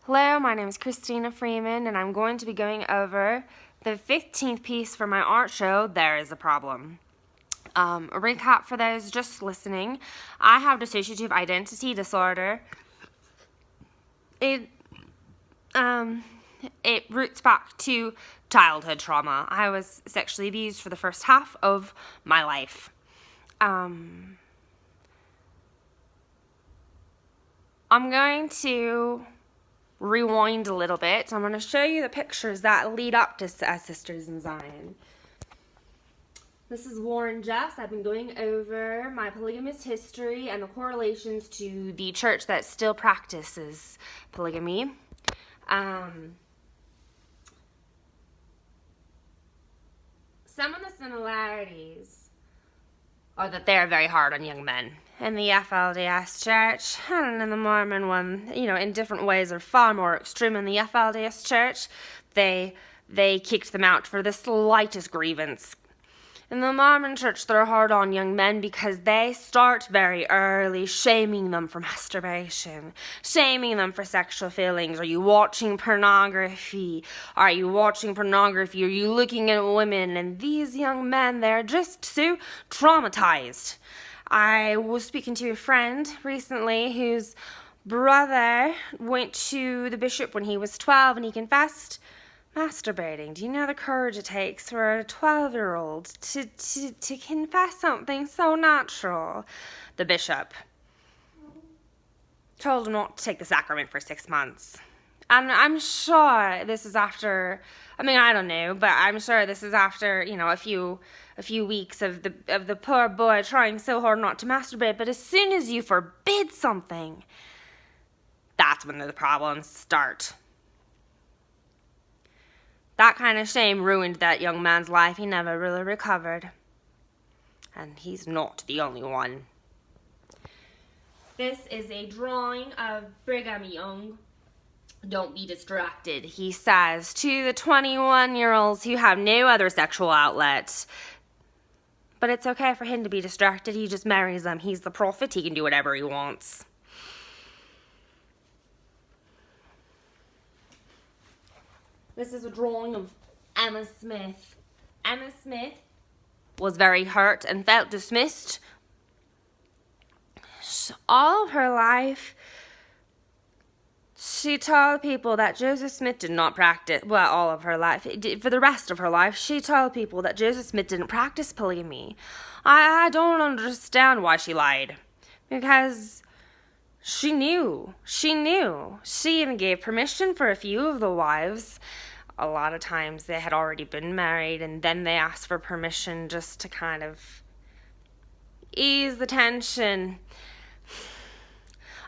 Hello, my name is Christina Freeman, and I'm going to be going over the 15th piece for my art show, There Is a Problem. A recap for those just listening. I have dissociative identity disorder. It roots back to childhood trauma. I was sexually abused for the first half of my life. I'm going to rewind a little bit. I'm going to show you the pictures that lead up to as Sisters in Zion. This is Warren Jeffs. I've been going over my polygamous history and the correlations to the church that still practices polygamy. Some of the similarities are that they're very hard on young men. In the FLDS church and in the Mormon one, in different ways are far more extreme. In the FLDS church, they kicked them out for the slightest grievance. In the Mormon church, they're hard on young men because they start very early shaming them for masturbation, shaming them for sexual feelings. Are you watching pornography? Are you watching pornography? Are you looking at women? And these young men, they're just so traumatized. I was speaking to a friend recently whose brother went to the bishop when he was 12 and he confessed masturbating. Do you know the courage it takes for a 12-year-old to confess something so natural? The bishop told him not to take the sacrament for 6 months. And I'm sure this is after, I don't know, but I'm sure this is after, a few weeks of the poor boy trying so hard not to masturbate. But as soon as you forbid something, that's when the problems start. That kind of shame ruined that young man's life. He never really recovered. And he's not the only one. This is a drawing of Brigham Young. Don't be distracted, he says to the 21-year-olds who have no other sexual outlet. But it's okay for him to be distracted. He just marries them. He's the prophet. He can do whatever he wants. This is a drawing of Emma Smith. Emma Smith was very hurt and felt dismissed. All of her life, she told people that Joseph Smith did not practice, all of her life, for the rest of her life, she told people that Joseph Smith didn't practice polygamy. I don't understand why she lied. Because she knew. She even gave permission for a few of the wives. A lot of times they had already been married, and then they asked for permission just to kind of ease the tension.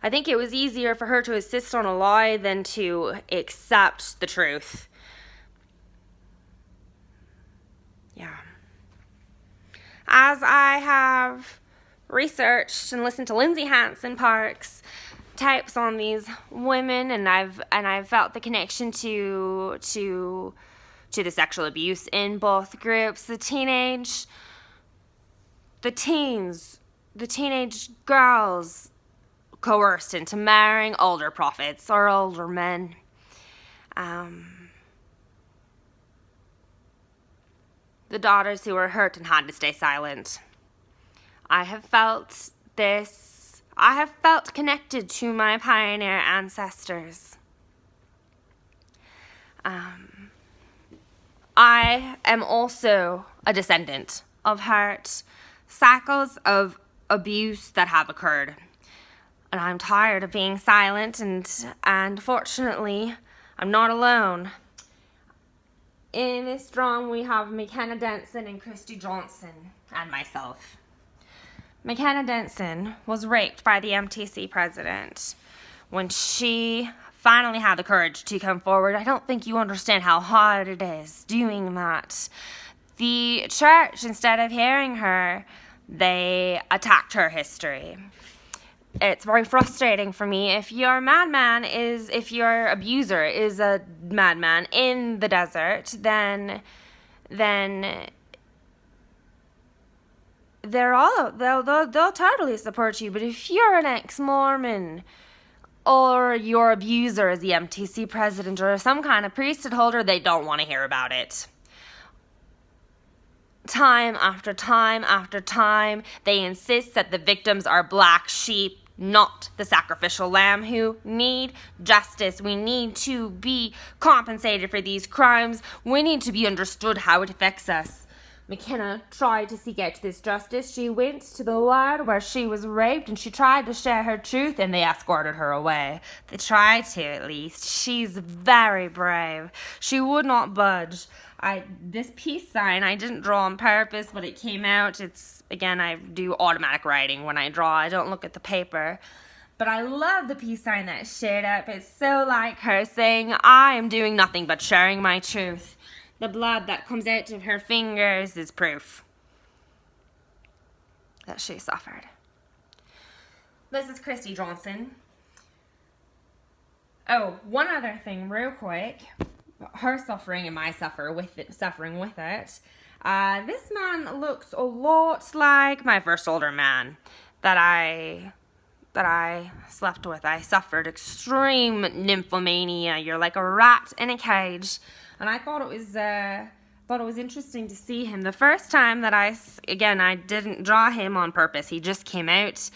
I think it was easier for her to insist on a lie than to accept the truth. Yeah. As I have researched and listened to Lindsay Hansen Park's types on these women, and I've felt the connection to the sexual abuse in both groups. The teenage girls coerced into marrying older prophets or older men. The daughters who were hurt and had to stay silent. I have felt this. I have felt connected to my pioneer ancestors. I am also a descendant of hurt cycles of abuse that have occurred. And I'm tired of being silent, and fortunately, I'm not alone. In this drawing, we have Mckenna Denson and Kristy Johnson and myself. Mckenna Denson was raped by the MTC president. When she finally had the courage to come forward, I don't think you understand how hard it is doing that. The church, instead of hearing her, they attacked her history. It's very frustrating for me. If your abuser is a madman in the desert, then they'll totally support you. But if you're an ex-Mormon or your abuser is the MTC president or some kind of priesthood holder, they don't want to hear about it. Time after time after time, they insist that the victims are black sheep, not the sacrificial lamb, who need justice. We need to be compensated for these crimes. We need to be understood how it affects us. Mckenna tried to seek out this justice. She went to the ward where she was raped and she tried to share her truth, and they escorted her away. They tried to, at least. She's very brave. She would not budge. This peace sign I didn't draw on purpose, but it came out. Again, I do automatic writing when I draw. I don't look at the paper. But I love the peace sign that showed up. It's so like her, saying, I am doing nothing but sharing my truth. The blood that comes out of her fingers is proof that she suffered. This is Kristy Johnson. Oh, one other thing real quick. Her suffering and my suffering with it. This man looks a lot like my first older man that I slept with. I suffered extreme nymphomania. You're like a rat in a cage. And I thought it was interesting to see him. The first time that I didn't draw him on purpose. He just came out.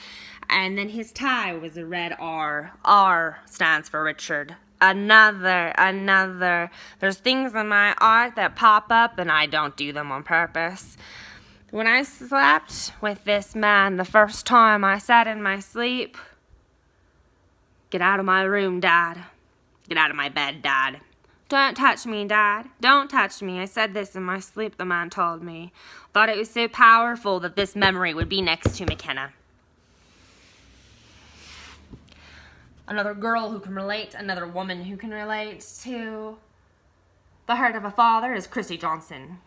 And then his tie was a red R. R stands for Richard. Another. There's things in my art that pop up and I don't do them on purpose. When I slept with this man the first time, I said in my sleep, "Get out of my room, Dad. Get out of my bed, Dad. Don't touch me, Dad. Don't touch me." I said this in my sleep, the man told me. Thought it was so powerful that this memory would be next to Mckenna. Another girl who can relate, another woman who can relate to the hurt of a father is Kristy Johnson.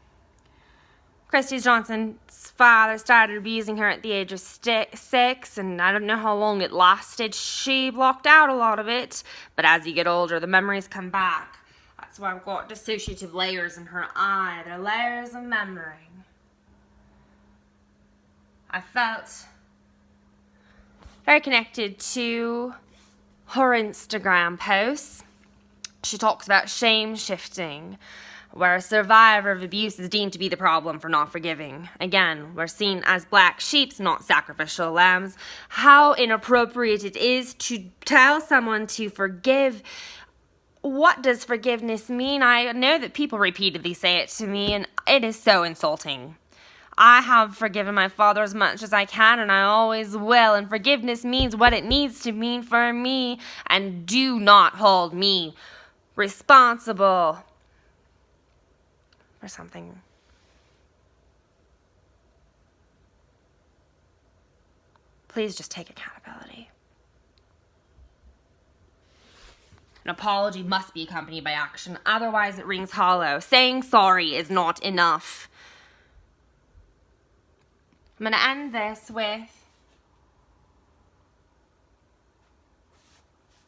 Kristy Johnson's father started abusing her at the age of 6, and I don't know how long it lasted. She blocked out a lot of it, but as you get older, the memories come back. That's why I've got dissociative layers in her eye. They're layers of memory. I felt very connected to her Instagram posts. She talks about shame shifting, where a survivor of abuse is deemed to be the problem for not forgiving. Again, we're seen as black sheep, not sacrificial lambs. How inappropriate it is to tell someone to forgive. What does forgiveness mean? I know that people repeatedly say it to me, and it is so insulting. I have forgiven my father as much as I can, and I always will, and forgiveness means what it needs to mean for me, and do not hold me responsible for something. Please just take accountability. An apology must be accompanied by action, otherwise it rings hollow. Saying sorry is not enough. I'm going to end this with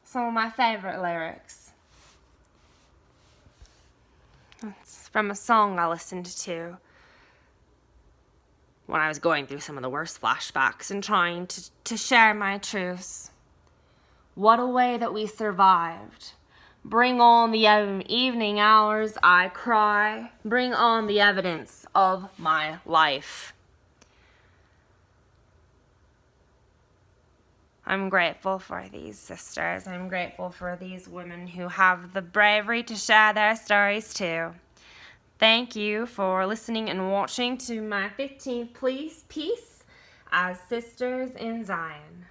some of my favorite lyrics. It's from a song I listened to when I was going through some of the worst flashbacks and trying to share my truths. What a way that we survived. Bring on the evening hours, I cry. Bring on the evidence of my life. I'm grateful for these sisters. I'm grateful for these women who have the bravery to share their stories too. Thank you for listening and watching to my 15th piece as Sisters in Zion.